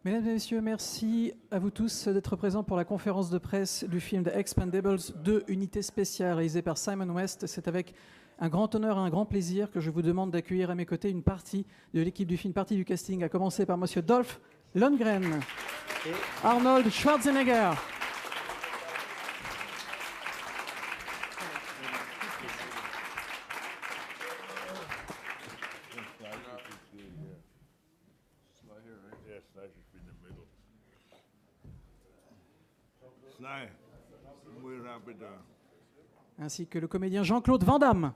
Mesdames et messieurs, merci à vous tous d'être présents pour la conférence de presse du film The Expendables 2, unité spéciale réalisée par Simon West. C'est avec un grand honneur et un grand plaisir que je vous demande d'accueillir à mes côtés une partie de l'équipe du film, partie du casting, à commencer par monsieur Dolph Lundgren et Arnold Schwarzenegger. Ainsi que le comédien Jean-Claude Van Damme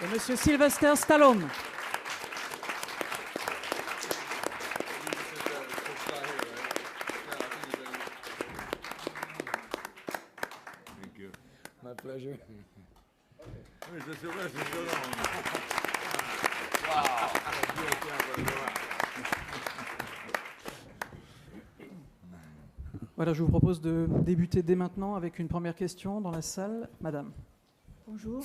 et monsieur Sylvester Stallone. Thank you. My pleasure. Mr. Sylvester Stallone. Voilà, je vous propose de débuter dès maintenant avec une première question dans la salle. Madame. Bonjour.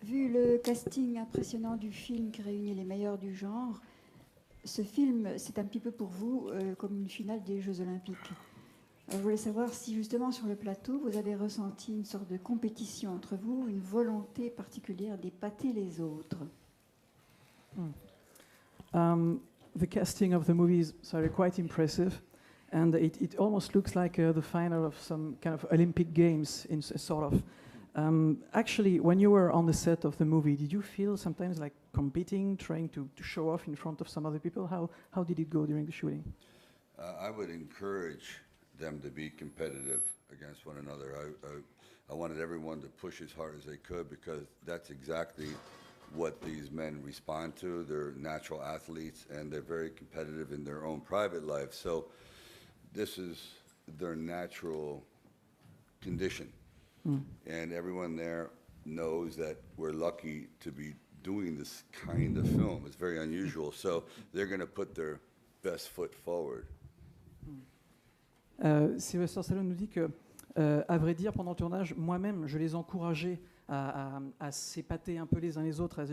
Vu le casting impressionnant du film qui réunit les meilleurs du genre, ce film, c'est un petit peu pour vous comme une finale des Jeux Olympiques. Je voulais savoir si justement sur le plateau, vous avez ressenti une sorte de compétition entre vous, une volonté particulière d'épater les autres. The casting of the movie is quite impressive, and it almost looks like the final of some kind of Olympic Games, in sort of. Actually, when you were on the set of the movie, did you feel sometimes like competing, trying to show off in front of some other people? How did it go during the shooting? I would encourage them to be competitive against one another. I wanted everyone to push as hard as they could because that's exactly what these men respond to. They're natural athletes and they're very competitive in their own private life. So this is their natural condition. And everyone there knows that we're lucky to be doing this kind of film. It's very unusual. So they're going to put their best foot forward. Sylvester Stallone nous dit que, à vrai dire, pendant le tournage, moi-même, je les encourageais à s'épater un peu les uns les autres.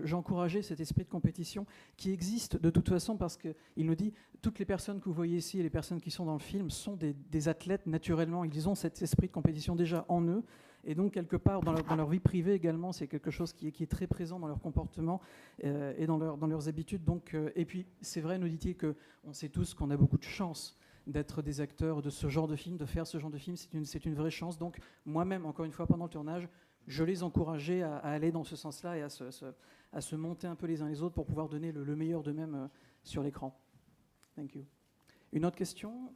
J'encourageais cet esprit de compétition qui existe de toute façon parce qu'il nous dit toutes les personnes que vous voyez ici et les personnes qui sont dans le film sont des athlètes naturellement. Ils ont cet esprit de compétition déjà en eux. Et donc, quelque part, dans leur vie privée également, c'est quelque chose qui est très présent dans leur comportement et dans leurs habitudes. Donc, et puis, c'est vrai, nous dit-il, qu'on sait tous qu'on a beaucoup de chance d'être des acteurs de ce genre de film, de faire ce genre de film. C'est une vraie chance. Donc, moi-même, encore une fois, pendant le tournage, je les encourageais à aller dans ce sens-là et à se monter un peu les uns les autres pour pouvoir donner le meilleur d'eux-mêmes sur l'écran. Thank you. Une autre question?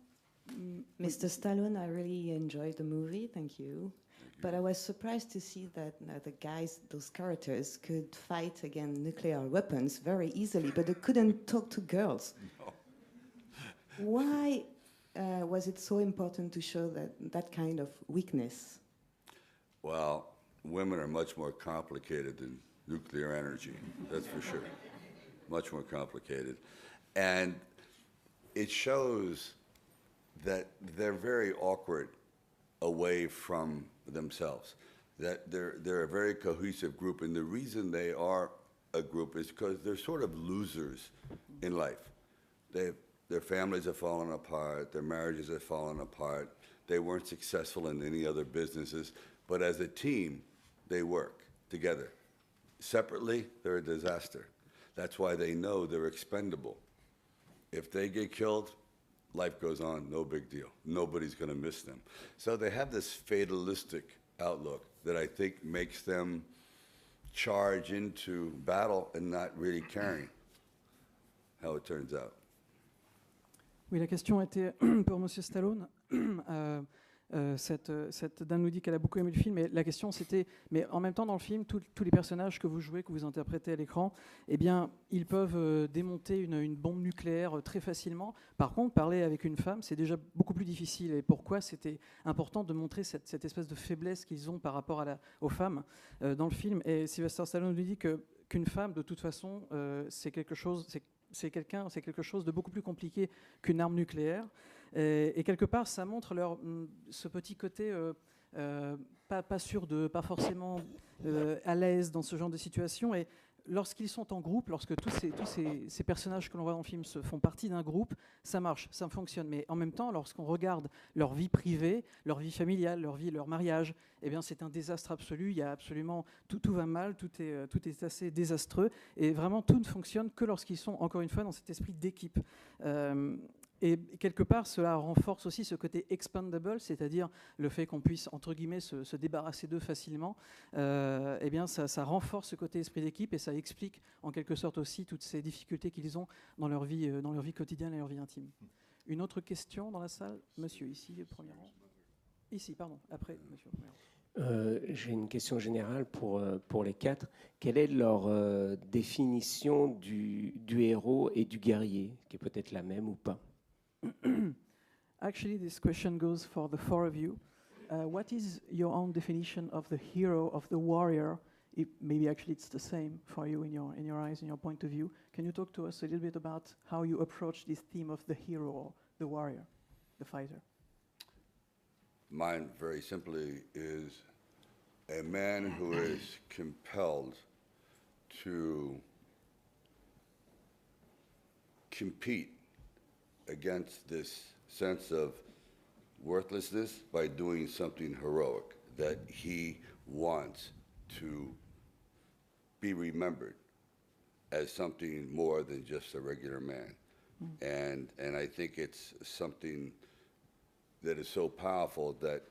Mr. Stallone, I really enjoyed the movie, thank you. But I was surprised to see that the guys, those characters, could fight against nuclear weapons very easily, but they couldn't talk to girls. No. Why was it so important to show that kind of weakness? Well, women are much more complicated than nuclear energy, that's for sure. Much more complicated. And it shows that they're very awkward away from themselves, that they're a very cohesive group, and the reason they are a group is because they're sort of losers in life. Their families have fallen apart, their marriages have fallen apart, they weren't successful in any other businesses, but as a team, they work together. Separately, they're a disaster. That's why they know they're expendable. If they get killed, life goes on, no big deal. Nobody's going to miss them. So they have this fatalistic outlook that I think makes them charge into battle and not really caring how it turns out. Oui, la question était pour M. Stallone. Cette dame nous dit qu'elle a beaucoup aimé le film, mais la question c'était, mais en même temps dans le film, tous les personnages que vous jouez, que vous interprétez à l'écran, eh bien, ils peuvent démonter une bombe nucléaire très facilement. Par contre, parler avec une femme, c'est déjà beaucoup plus difficile. Et pourquoi c'était important de montrer cette espèce de faiblesse qu'ils ont par rapport aux femmes dans le film. Et Sylvester Stallone nous dit qu'une femme, de toute façon, c'est quelque chose de beaucoup plus compliqué qu'une arme nucléaire. Et quelque part, ça montre ce petit côté pas sûr pas forcément à l'aise dans ce genre de situation. Et lorsqu'ils sont en groupe, lorsque tous ces personnages que l'on voit dans le film font partie d'un groupe, ça marche, ça fonctionne. Mais en même temps, lorsqu'on regarde leur vie privée, leur vie familiale, leur mariage, eh bien, c'est un désastre absolu. Il y a absolument tout va mal, tout est assez désastreux. Et vraiment, tout ne fonctionne que lorsqu'ils sont, encore une fois, dans cet esprit d'équipe. Et quelque part, cela renforce aussi ce côté expandable, c'est-à-dire le fait qu'on puisse, entre guillemets, se débarrasser d'eux facilement. Eh bien, ça renforce ce côté esprit d'équipe et ça explique en quelque sorte aussi toutes ces difficultés qu'ils ont dans leur vie quotidienne et leur vie intime. Une autre question dans la salle? Monsieur, ici, le premier rang. Ici, pardon. Après, monsieur. J'ai une question générale pour les quatre. Quelle est leur définition du héros et du guerrier, qui est peut-être la même ou pas? Actually, this question goes for the four of you. What is your own definition of the hero, of the warrior? Maybe actually it's the same for you in your eyes, in your point of view. Can you talk to us a little bit about how you approach this theme of the hero, or the warrior, the fighter? Mine, very simply, is a man who is compelled to compete against this sense of worthlessness by doing something heroic, that he wants to be remembered as something more than just a regular man. And I think it's something that is so powerful that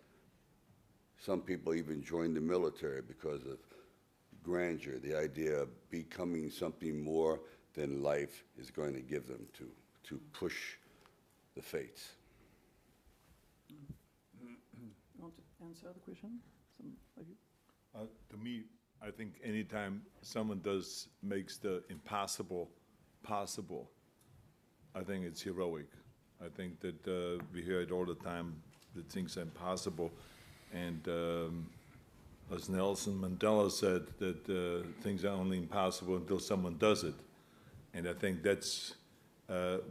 some people even join the military because of grandeur, the idea of becoming something more than life is going to give them to push the fates. You want to answer the question? Some of you? To me, I think anytime someone makes the impossible possible, I think it's heroic. I think that we hear it all the time, that things are impossible. And as Nelson Mandela said, that things are only impossible until someone does it. And I think that's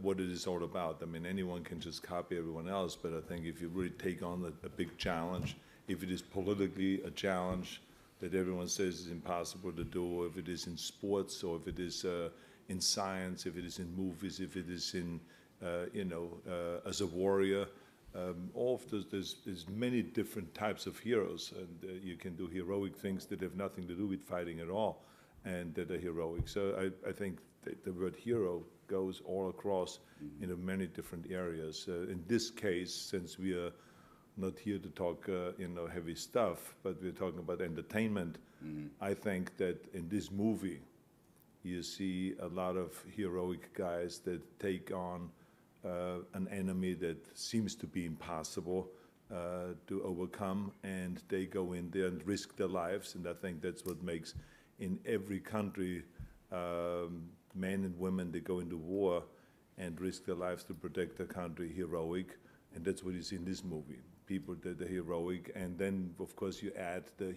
what it is all about. I mean, anyone can just copy everyone else, but I think if you really take on a big challenge, if it is politically a challenge that everyone says is impossible to do, or if it is in sports, or if it is in science, if it is in movies, if it is in, as a warrior, all of those, there's many different types of heroes, and you can do heroic things that have nothing to do with fighting at all, and that are heroic. So I think that the word hero goes all across into many different areas. In this case, since we are not here to talk, heavy stuff, but we're talking about entertainment, I think that in this movie, you see a lot of heroic guys that take on an enemy that seems to be impossible to overcome, and they go in there and risk their lives. And I think that's what makes, in every country, men and women that go into war and risk their lives to protect their country heroic. And that's what you see in this movie. People that are heroic, and then of course you add the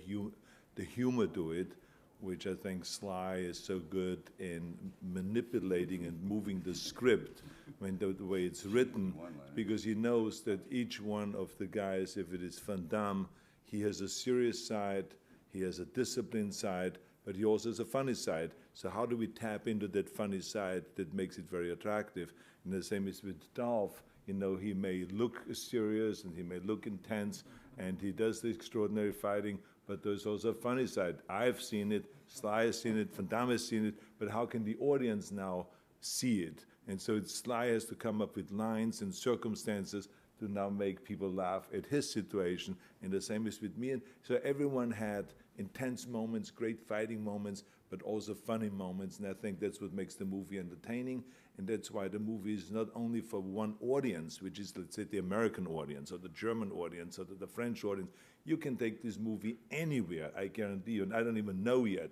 humor to it, which I think Sly is so good in manipulating and moving the script, the way it's written, because he knows that each one of the guys, if it is Van Damme, he has a serious side, he has a disciplined side, but he also has a funny side. So how do we tap into that funny side that makes it very attractive? And the same is with Dolph. He may look serious and he may look intense, and he does the extraordinary fighting, but there's also a funny side. I've seen it, Sly has seen it, Van Damme has seen it, but how can the audience now see it? And so Sly has to come up with lines and circumstances to now make people laugh at his situation, and the same is with me. And so everyone had intense moments, great fighting moments, but also funny moments, and I think that's what makes the movie entertaining, and that's why the movie is not only for one audience, which is, let's say, the American audience, or the German audience, or the French audience. You can take this movie anywhere, I guarantee you, and I don't even know yet.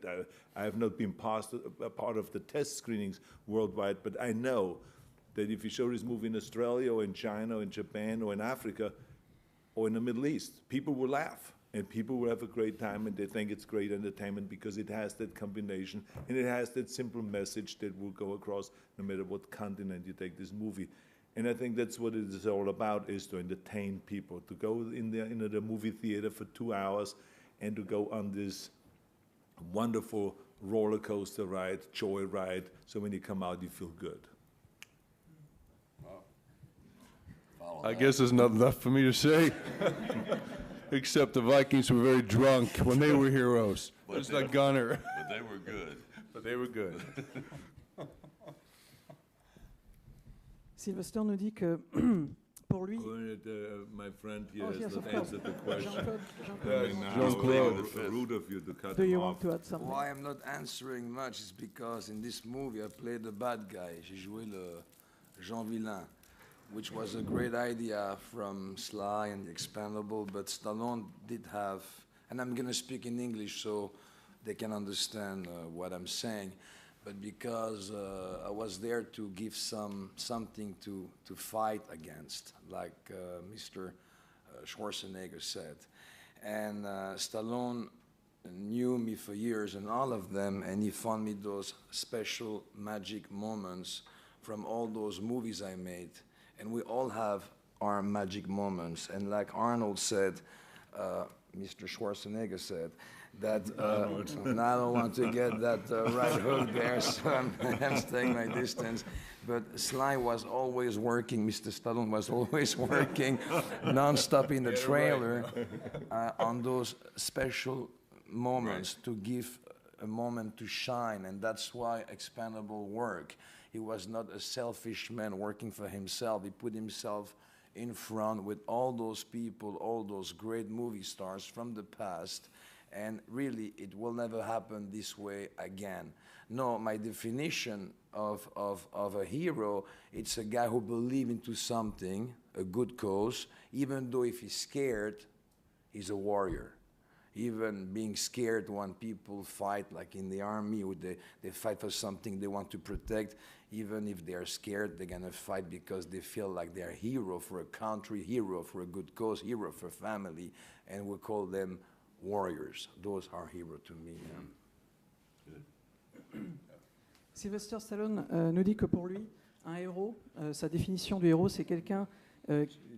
I have not been a part of the test screenings worldwide, but I know that if you show this movie in Australia, or in China, or in Japan, or in Africa, or in the Middle East, people will laugh. And people will have a great time, and they think it's great entertainment because it has that combination, and it has that simple message that will go across no matter what continent you take this movie. And I think that's what it is all about, is to entertain people, to go in there into the movie theater for 2 hours and to go on this wonderful roller coaster ride, joy ride. So when you come out, you feel good. I guess there's nothing left for me to say, except the Vikings were very drunk when they were heroes. Just like Gunner. But they were good. But they were good. Sylvester nous dit que pour lui. My friend here Oh, has yes, not of course. answered the question. Jean-Claude. Jean-Claude. Rude of you to cut Do him you off. want to add something? Why I'm not answering much is because in this movie I played the bad guy. J'ai joué le Jean Villain, which was a great idea from Sly and the Expendable, but Stallone did have, and I'm going to speak in English so they can understand what I'm saying, but because I was there to give something to fight against, like Mr. Schwarzenegger said. And Stallone knew me for years and all of them, and he found me those special magic moments from all those movies I made. And we all have our magic moments. And like Arnold said, Mr. Schwarzenegger said, that and I don't want to get that right hook there, so I'm staying my distance. But Sly was always working, Mr. Stallone was always working non-stop in the trailer on those special moments to give a moment to shine, and that's why Expendable worked. He was not a selfish man working for himself. He put himself in front with all those people, all those great movie stars from the past, and really it will never happen this way again. No, my definition of a hero, it's a guy who believes into something, a good cause, even though if he's scared, he's a warrior. Even being scared when people fight, like in the army, they fight for something they want to protect, even if they're scared, they're gonna fight because they feel like they're a hero for a country, hero for a good cause, hero for family, and we call them warriors. Those are heroes to me. Sylvester Stallone nous dit que pour lui, un héros, sa définition du héros, c'est quelqu'un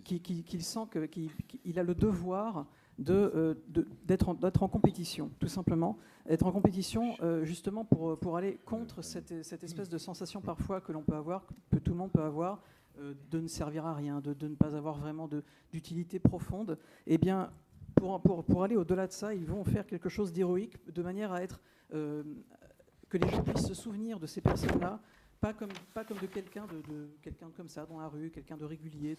qui sent qu'il a le devoir d'être en compétition, tout simplement. Être en compétition, justement, pour aller contre cette espèce de sensation parfois que l'on peut avoir, que tout le monde peut avoir, de ne servir à rien, de ne pas avoir vraiment d'utilité profonde. Eh bien, pour aller au-delà de ça, ils vont faire quelque chose d'héroïque, de manière à être... que les gens puissent se souvenir de ces personnes-là, pas comme de quelqu'un quelqu'un comme ça dans la rue, quelqu'un de régulier,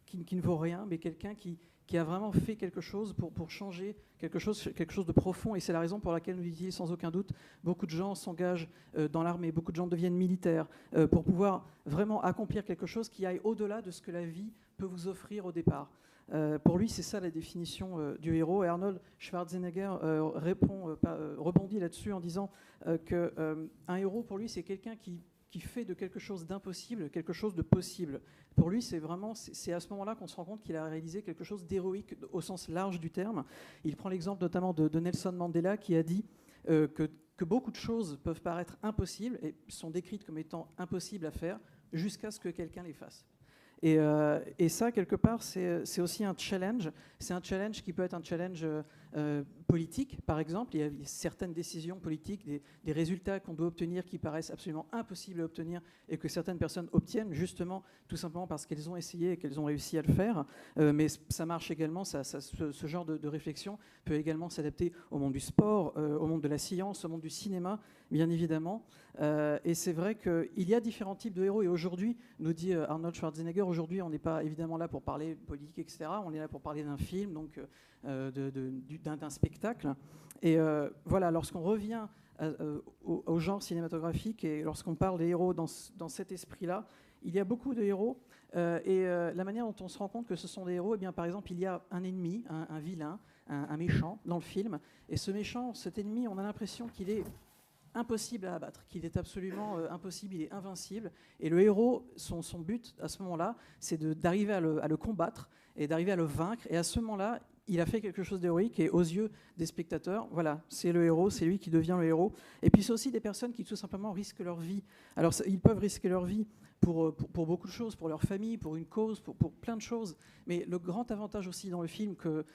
qui ne vaut rien, mais quelqu'un qui a vraiment fait quelque chose pour changer quelque chose de profond. Et c'est la raison pour laquelle, nous dit-il, sans aucun doute, beaucoup de gens s'engagent dans l'armée, beaucoup de gens deviennent militaires, pour pouvoir vraiment accomplir quelque chose qui aille au-delà de ce que la vie peut vous offrir au départ. Pour lui, c'est ça la définition du héros. Et Arnold Schwarzenegger rebondit là-dessus en disant qu'un héros, pour lui, c'est quelqu'un qui fait de quelque chose d'impossible quelque chose de possible. Pour lui, c'est à ce moment-là qu'on se rend compte qu'il a réalisé quelque chose d'héroïque au sens large du terme. Il prend l'exemple notamment de Nelson Mandela qui a dit que beaucoup de choses peuvent paraître impossibles et sont décrites comme étant impossibles à faire jusqu'à ce que quelqu'un les fasse. Et ça, quelque part, c'est aussi un challenge. C'est un challenge qui peut être un challenge politique, par exemple. Il y a certaines décisions politiques, des résultats qu'on doit obtenir qui paraissent absolument impossibles à obtenir et que certaines personnes obtiennent justement, tout simplement parce qu'elles ont essayé et qu'elles ont réussi à le faire. Mais ça marche également, ce genre de réflexion peut également s'adapter au monde du sport, au monde de la science, au monde du cinéma, bien évidemment. Et c'est vrai qu'il y a différents types de héros. Et aujourd'hui, nous dit Arnold Schwarzenegger, aujourd'hui, on n'est pas évidemment là pour parler politique, etc. On est là pour parler d'un film, donc d'un spectacle. Et voilà, lorsqu'on revient au genre cinématographique et lorsqu'on parle des héros dans cet esprit-là, il y a beaucoup de héros. Et la manière dont on se rend compte que ce sont des héros, eh bien, par exemple, il y a un ennemi, un vilain, un méchant dans le film. Et ce méchant, cet ennemi, on a l'impression qu'il est impossible à abattre, qu'il est absolument impossible, il est invincible. Et le héros, son but à ce moment-là, c'est d'arriver à le combattre et d'arriver à le vaincre. Et à ce moment-là, il a fait quelque chose d'héroïque et aux yeux des spectateurs, voilà, c'est le héros, c'est lui qui devient le héros. Et puis c'est aussi des personnes qui tout simplement risquent leur vie. Alors ils peuvent risquer leur vie pour beaucoup de choses, pour leur famille, pour une cause, pour plein de choses. Mais le grand avantage aussi dans le film que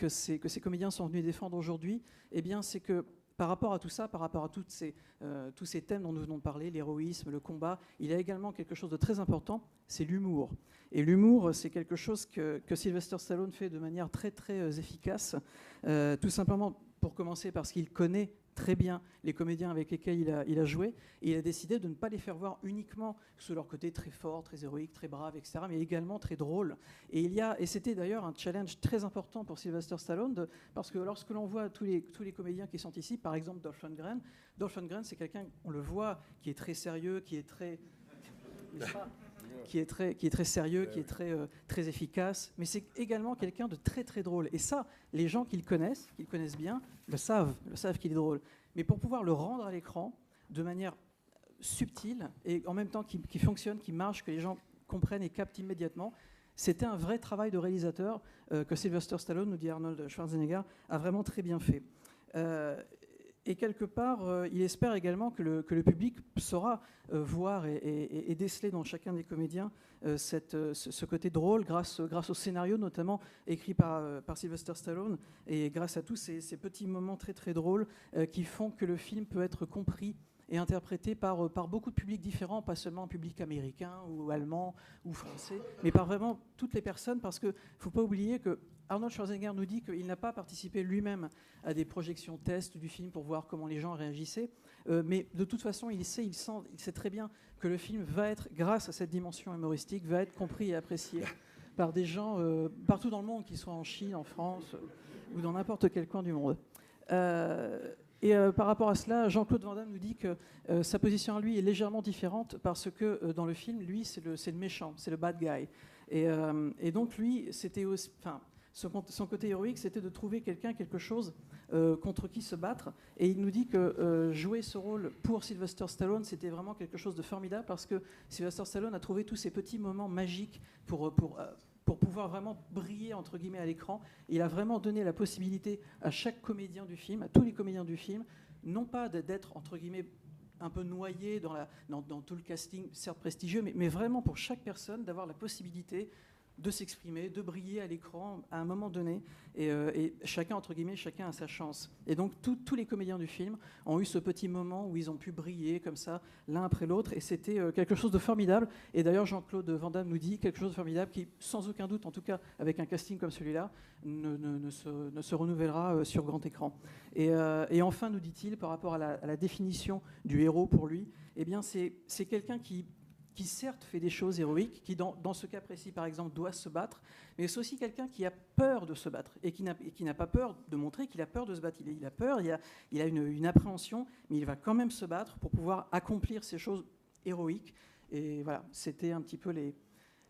ces comédiens sont venus défendre aujourd'hui, eh bien, c'est que par rapport à tout ça, par rapport à tous ces thèmes dont nous venons de parler, l'héroïsme, le combat, il y a également quelque chose de très important, c'est l'humour. Et l'humour, c'est quelque chose que Sylvester Stallone fait de manière très très efficace, tout simplement pour commencer parce qu'il connaît très bien les comédiens avec lesquels il a joué, et il a décidé de ne pas les faire voir uniquement sous leur côté très fort, très héroïque, très brave, etc., mais également très drôle. Et c'était d'ailleurs un challenge très important pour Sylvester Stallone, parce que lorsque l'on voit tous les comédiens qui sont ici, par exemple Dolph Lundgren, c'est quelqu'un, on le voit, qui est très sérieux, qui est très sérieux, qui est très efficace, mais c'est également quelqu'un de très très drôle. Et ça, les gens qui le connaissent bien, le savent qu'il est drôle. Mais pour pouvoir le rendre à l'écran de manière subtile et en même temps qui fonctionne, qui marche, que les gens comprennent et captent immédiatement, c'était un vrai travail de réalisateur que Sylvester Stallone, nous dit Arnold Schwarzenegger, a vraiment très bien fait. Et quelque part, il espère également que le public saura voir et déceler dans chacun des comédiens ce côté drôle grâce au scénario, notamment écrit par Sylvester Stallone, et grâce à tous ces petits moments très très drôles qui font que le film peut être compris et interprété par beaucoup de publics différents, pas seulement un public américain ou allemand ou français, mais par vraiment toutes les personnes, parce qu'il ne faut pas oublier que Arnold Schwarzenegger nous dit qu'il n'a pas participé lui-même à des projections tests du film pour voir comment les gens réagissaient, mais de toute façon, il sait très bien que le film va être, grâce à cette dimension humoristique, va être compris et apprécié par des gens partout dans le monde, qu'ils soient en Chine, en France ou dans n'importe quel coin du monde. Par rapport à cela, Jean-Claude Van Damme nous dit que sa position à lui est légèrement différente parce que dans le film, lui, c'est le méchant, c'est le bad guy. Et donc lui, c'était aussi, son côté héroïque, c'était de trouver quelque chose contre qui se battre. Et il nous dit que jouer ce rôle pour Sylvester Stallone, c'était vraiment quelque chose de formidable parce que Sylvester Stallone a trouvé tous ces petits moments magiques pour pouvoir vraiment briller, entre guillemets, à l'écran. Il a vraiment donné la possibilité à chaque comédien du film, à tous les comédiens du film, non pas d'être, entre guillemets, un peu noyé dans tout le casting, certes prestigieux, mais vraiment pour chaque personne d'avoir la possibilité de s'exprimer, de briller à l'écran à un moment donné, et chacun, entre guillemets, chacun a sa chance. Et donc tous les comédiens du film ont eu ce petit moment où ils ont pu briller comme ça, l'un après l'autre, et c'était quelque chose de formidable. Et d'ailleurs, Jean-Claude Van Damme nous dit quelque chose de formidable qui, sans aucun doute, en tout cas avec un casting comme celui-là, ne se renouvellera sur grand écran. Et enfin, nous dit-il, par rapport à la définition du héros pour lui, eh bien, c'est quelqu'un qui certes fait des choses héroïques, qui dans ce cas précis par exemple doit se battre, mais c'est aussi quelqu'un qui a peur de se battre et qui n'a pas peur de montrer qu'il a peur de se battre. Il a peur, il a une appréhension, mais il va quand même se battre pour pouvoir accomplir ces choses héroïques. Et voilà, c'était un petit peu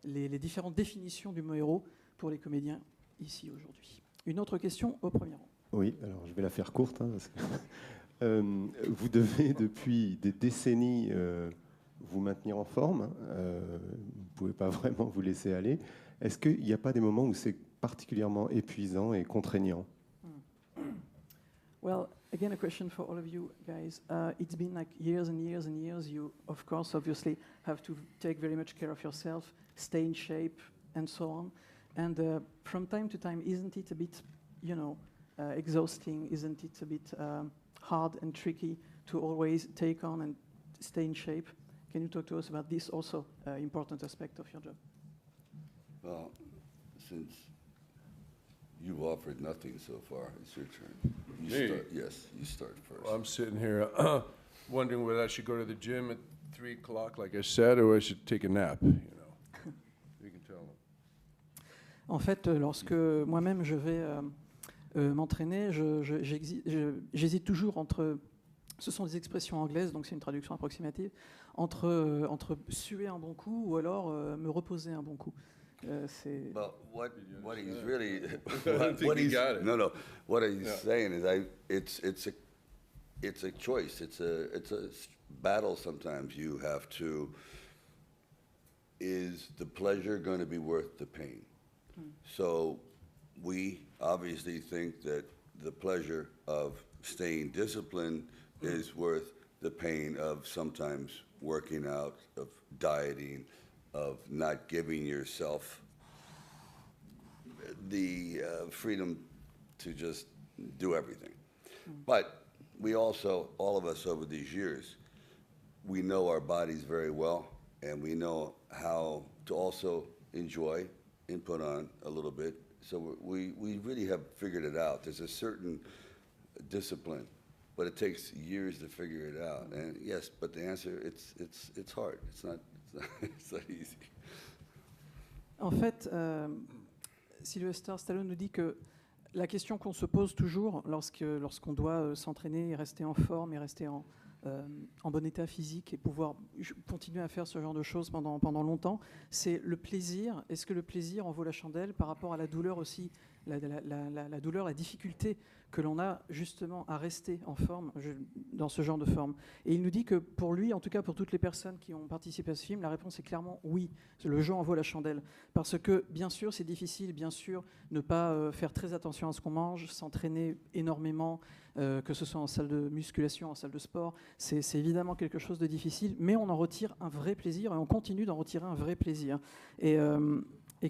les différentes définitions du mot héros pour les comédiens ici aujourd'hui. Une autre question au premier rang. Oui, alors je vais la faire courte, parce que vous devez depuis des décennies vous maintenir en forme, vous ne pouvez pas vraiment vous laisser aller. Est-ce qu'il n'y a pas des moments où c'est particulièrement épuisant et contraignant? Well, again, a question for all of you guys. It's been like years and years and years. You, of course, obviously have to take very much care of yourself, stay in shape, and so on. And from time to time, isn't it a bit, exhausting? Isn't it a bit hard and tricky to always take on and stay in shape? Can you talk to us about this also important aspect of your job? Well, since you've offered nothing so far, it's your turn. You start first. Well, I'm sitting here wondering whether I should go to the gym at 3 o'clock, like I said, or I should take a nap, You can tell them. En fait, lorsque moi-même je vais m'entraîner, j'hésite toujours entre... Ce sont des expressions anglaises, donc c'est une traduction approximative, entre suer un bon coup ou alors me reposer un bon coup. Well, what he's really what he's saying is it's a choice. It's a battle. Sometimes you have to. Is the pleasure going to be worth the pain? So we obviously think that the pleasure of staying disciplined is worth the pain of sometimes working out, of dieting, of not giving yourself the freedom to just do everything. But we also, all of us over these years, we know our bodies very well, and we know how to also enjoy and put on a little bit. So we really have figured it out. There's a certain discipline, but it takes years to figure it out. And yes, but the answer, it's hard. It's not easy. En fait, Sylvester Stallone nous dit que la question qu'on se pose toujours lorsqu'on doit s'entraîner et rester en forme et rester en bon état physique et pouvoir continuer à faire ce genre de choses pendant longtemps, c'est le plaisir. Est-ce que le plaisir en vaut la chandelle par rapport à la douleur aussi, la douleur, la difficulté que l'on a justement à rester en forme dans ce genre de forme. Et il nous dit que pour lui, en tout cas pour toutes les personnes qui ont participé à ce film, la réponse est clairement oui, le jeu en vaut la chandelle. Parce que bien sûr c'est difficile, bien sûr ne pas faire très attention à ce qu'on mange, s'entraîner énormément, que ce soit en salle de musculation, en salle de sport, c'est évidemment quelque chose de difficile, mais on en retire un vrai plaisir et on continue d'en retirer un vrai plaisir. Et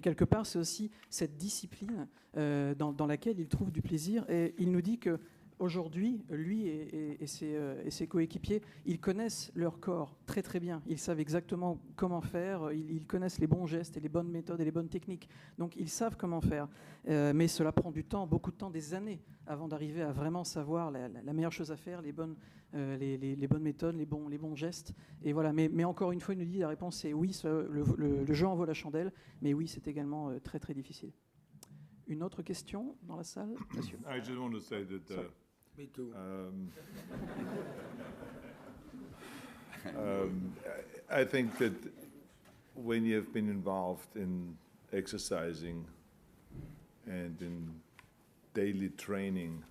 quelque part, c'est aussi cette discipline dans laquelle il trouve du plaisir. Et il nous dit qu'aujourd'hui, lui et ses coéquipiers, ils connaissent leur corps très très bien. Ils savent exactement comment faire. Ils connaissent les bons gestes et les bonnes méthodes et les bonnes techniques. Donc ils savent comment faire. Mais cela prend du temps, beaucoup de temps, des années, avant d'arriver à vraiment savoir la meilleure chose à faire, les bonnes méthodes, les bons gestes. Et voilà. Mais encore une fois, il nous dit la réponse c'est oui, le jeu en vaut la chandelle, mais oui, c'est également très très difficile. Une autre question dans la salle, monsieur? I just want to say that Me too. I think that when you've been involved in exercising and in daily training,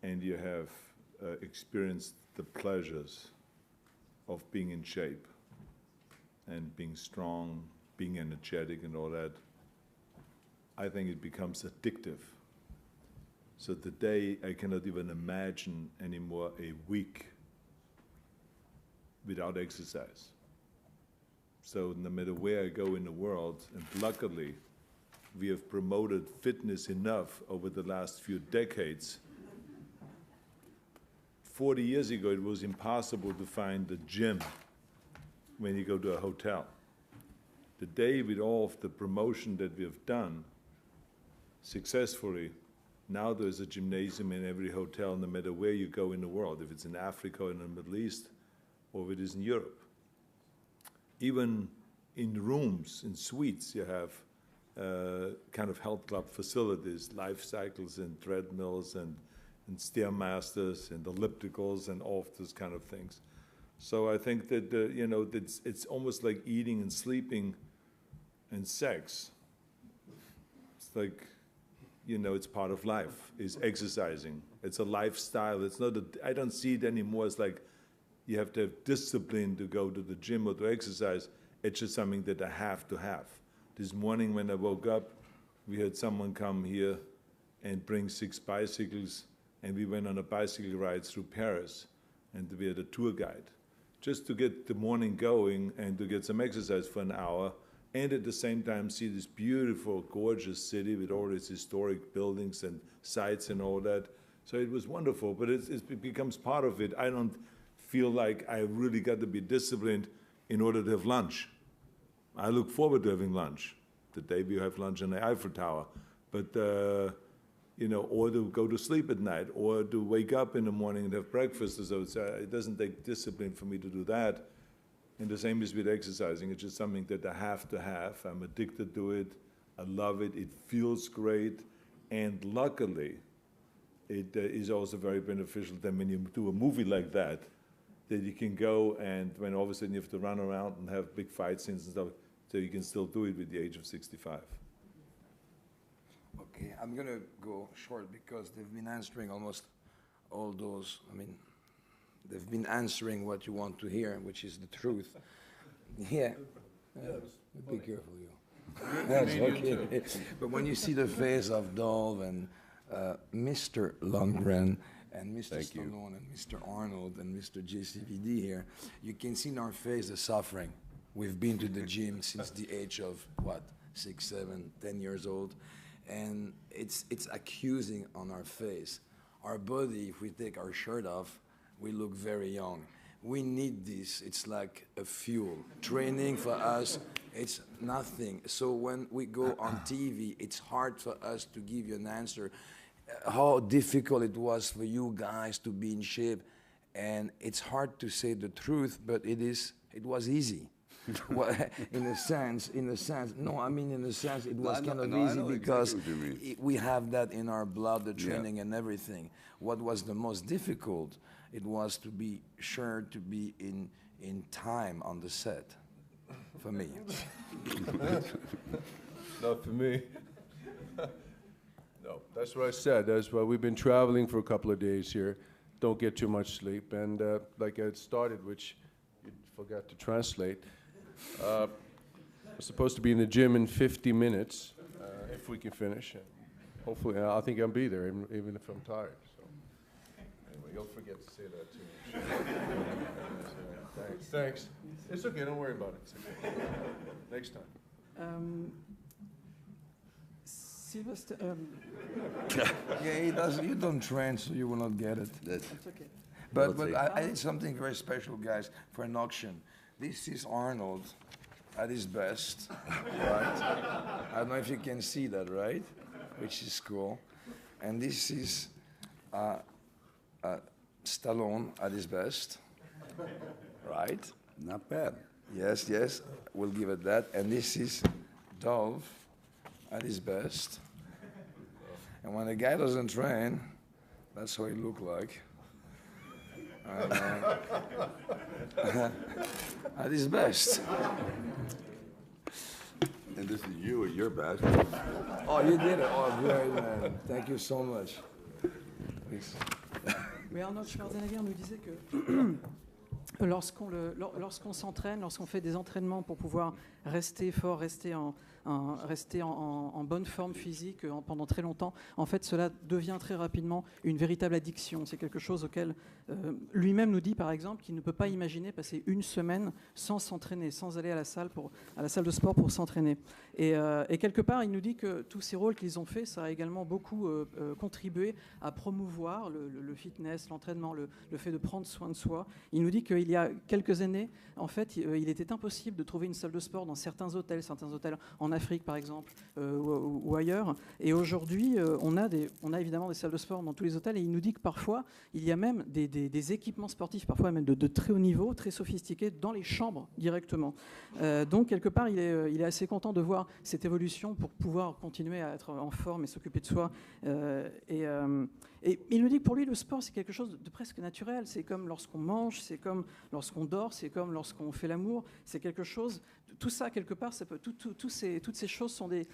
and you have experienced the pleasures of being in shape and being strong, being energetic and all that, I think it becomes addictive. So today I cannot even imagine anymore a week without exercise. So no matter where I go in the world, and luckily we have promoted fitness enough over the last few decades. 40 years ago, it was impossible to find a gym when you go to a hotel. Today, with all of the promotion that we have done successfully, now there's a gymnasium in every hotel, no matter where you go in the world, if it's in Africa or in the Middle East, or if it is in Europe. Even in rooms, in suites, you have kind of health club facilities, life cycles and treadmills and Stairmasters and ellipticals and all of those kind of things. So I think that, it's almost like eating and sleeping and sex. It's like, it's part of life, is exercising. It's a lifestyle. It's not I don't see it anymore as like you have to have discipline to go to the gym or to exercise. It's just something that I have to have. This morning when I woke up, we had someone come here and bring 6 bicycles, and we went on a bicycle ride through Paris, and we had a tour guide, just to get the morning going and to get some exercise for an hour, and at the same time see this beautiful, gorgeous city with all its historic buildings and sites and all that. So it was wonderful, but it becomes part of it. I don't feel like I really got to be disciplined in order to have lunch. I look forward to having lunch. Today we have lunch in the Eiffel Tower, but or to go to sleep at night, or to wake up in the morning and have breakfast. So it doesn't take discipline for me to do that. And the same is with exercising. It's just something that I have to have. I'm addicted to it. I love it. It feels great. And luckily, it is also very beneficial that when you do a movie like that you can go and when all of a sudden you have to run around and have big fight scenes and stuff, so you can still do it with the age of 65. Okay, I'm going to go short because they've been answering almost all those. They've been answering what you want to hear, which is the truth. Yeah. Be careful, you. That's okay. But when you see the face of Dolph and Mr. Lundgren and Mr. Thank you. Stallone and Mr. Arnold and Mr. JCVD here, you can see in our face the suffering. We've been to the gym since the age of, what, 6, 7, 10 years old, and it's accusing on our face. Our body, if we take our shirt off, we look very young. We need this. It's like a fuel. Training for us, it's nothing. So when we go on TV, it's hard for us to give you an answer. How difficult it was for you guys to be in shape, and it's hard to say the truth, but it was easy. Well, in a sense, no, I mean in a sense it was kind of easy because we have that in our blood, the training and everything. What was the most difficult? It was to be sure to be in time on the set, for me. Not for me. No, that's what I said. That's why we've been traveling for a couple of days here. Don't get too much sleep. And like I started, which you forgot to translate, I'm supposed to be in the gym in 50 minutes, if we can finish. And hopefully, I think I'll be there, even if I'm tired. So anyway, you'll forget to say that too. Thanks. It's okay. Don't worry about it. It's okay. Next time. Sylvester, Yeah, he does. You don't train, so you will not get it. it's okay. But I did something very special, guys, for an auction. This is Arnold at his best, right? I don't know if you can see that, right? Which is cool. And this is Stallone at his best, right? Not bad. Yes, we'll give it that. And this is Dolph at his best. And when a guy doesn't train, that's how he look like. At his best. And this is you at your best. Oh, you did it. Oh, great, man. Thank you so much. Please. Mais Arnold Schwarzenegger nous disait que lorsqu'on s'entraîne, lorsqu'on fait des entraînements pour pouvoir rester fort, rester en bonne forme physique pendant très longtemps, en fait, cela devient très rapidement une véritable addiction. C'est quelque chose auquel lui-même nous dit, par exemple, qu'il ne peut pas imaginer passer une semaine sans s'entraîner, sans aller à la salle de sport pour s'entraîner. Et quelque part, il nous dit que tous ces rôles qu'ils ont faits, ça a également beaucoup contribué à promouvoir le fitness, l'entraînement, le fait de prendre soin de soi. Il nous dit qu'il y a quelques années, en fait, il était impossible de trouver une salle de sport dans certains hôtels en Afrique par exemple, ou ailleurs. Et aujourd'hui, on a évidemment des salles de sport dans tous les hôtels, et il nous dit que parfois, il y a même des équipements sportifs, parfois même de très haut niveau, très sophistiqués, dans les chambres directement. Donc, quelque part, il est assez content de voir cette évolution pour pouvoir continuer à être en forme et s'occuper de soi. Et il nous dit que pour lui, le sport, c'est quelque chose de presque naturel. C'est comme lorsqu'on mange, c'est comme lorsqu'on dort, c'est comme lorsqu'on fait l'amour. C'est quelque chose... Tout ça, quelque part, toutes ces choses sont des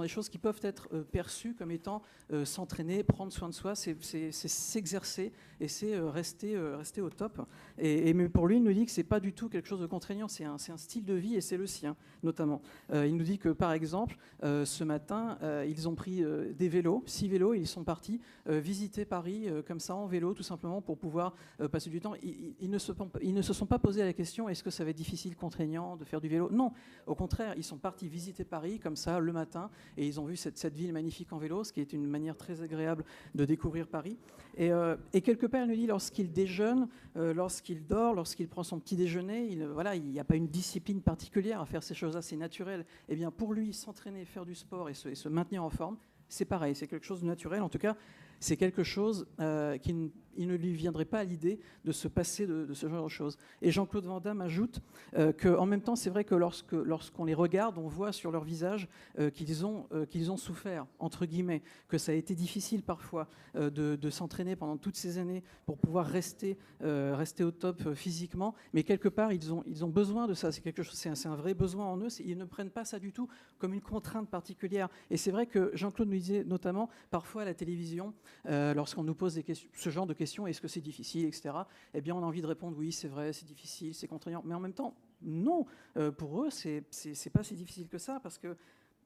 choses qui peuvent être perçues comme étant s'entraîner, prendre soin de soi, c'est s'exercer et c'est rester au top. Mais pour lui, il nous dit que c'est pas du tout quelque chose de contraignant, c'est un style de vie et c'est le sien, notamment. Il nous dit que, par exemple, ce matin, ils ont pris des vélos, 6 vélos, et ils sont partis visiter Paris comme ça en vélo, tout simplement pour pouvoir passer du temps. Ils ne se sont pas posé la question, est-ce que ça va être difficile, contraignant de faire du vélo ? Non, au contraire, ils sont partis visiter Paris comme ça le matin et ils ont vu cette ville magnifique en vélo, ce qui est une manière très agréable de découvrir Paris. Et quelque part, il nous dit, lorsqu'il déjeune, lorsqu'il dort, lorsqu'il prend son petit déjeuner, il n'y a pas une discipline particulière à faire ces choses-là, c'est naturel. Et bien pour lui, s'entraîner, faire du sport et se maintenir en forme, c'est pareil, c'est quelque chose de naturel. En tout cas, c'est quelque chose qui il ne lui viendrait pas à l'idée de se passer de ce genre de choses. Et Jean-Claude Van Damme ajoute qu'en même temps, c'est vrai que lorsqu'on les regarde, on voit sur leur visage qu'ils ont souffert, entre guillemets, que ça a été difficile parfois de s'entraîner pendant toutes ces années pour pouvoir rester au top physiquement. Mais quelque part, ils ont besoin de ça. C'est un vrai besoin en eux. Ils ne prennent pas ça du tout comme une contrainte particulière. Et c'est vrai que Jean-Claude nous disait notamment, parfois à la télévision, lorsqu'on nous pose ce genre de questions, est-ce que c'est difficile, etc., eh bien on a envie de répondre oui, c'est vrai, c'est difficile, c'est contraignant, mais en même temps, Non, pour eux, c'est pas si difficile que ça, parce que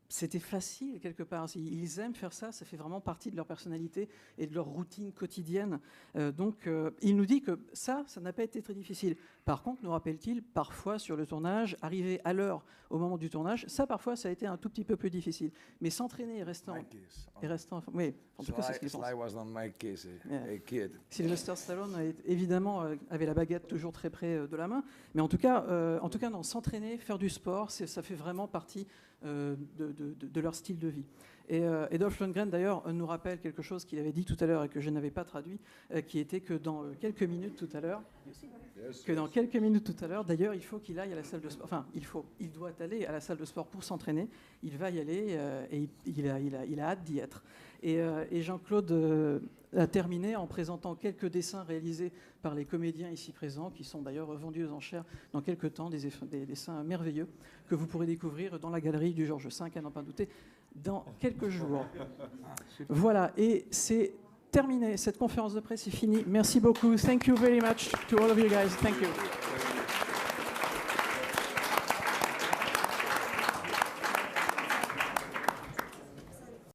c'était facile quelque part. Ils aiment faire ça, ça fait vraiment partie de leur personnalité et de leur routine quotidienne. Donc il nous dit que ça n'a pas été très difficile. Par contre, nous rappelle-t-il, parfois sur le tournage, arriver à l'heure au moment du tournage, ça parfois ça a été un tout petit peu plus difficile. Mais s'entraîner et restant... Oui, en tout cas c'est ce qu'il pense. Sly was not my case, a kid. Sylvester Stallone évidemment avait la baguette toujours très près de la main, mais en tout cas non, s'entraîner, faire du sport, ça fait vraiment partie de leur style de vie. Et Dolph Lundgren d'ailleurs nous rappelle quelque chose qu'il avait dit tout à l'heure et que je n'avais pas traduit, qui était que dans quelques minutes tout à l'heure, d'ailleurs, il faut qu'il aille à la salle de sport. Enfin, il doit aller à la salle de sport pour s'entraîner. Il va y aller et il a hâte d'y être. Et Jean-Claude a terminé en présentant quelques dessins réalisés par les comédiens ici présents, qui sont d'ailleurs vendus aux enchères dans quelques temps, des dessins merveilleux que vous pourrez découvrir dans la galerie du Georges V, à n'en pas douter, dans quelques jours. Voilà, et c'est terminé. Cette conférence de presse est finie. Merci beaucoup. Thank you very much to all of you guys. Thank you.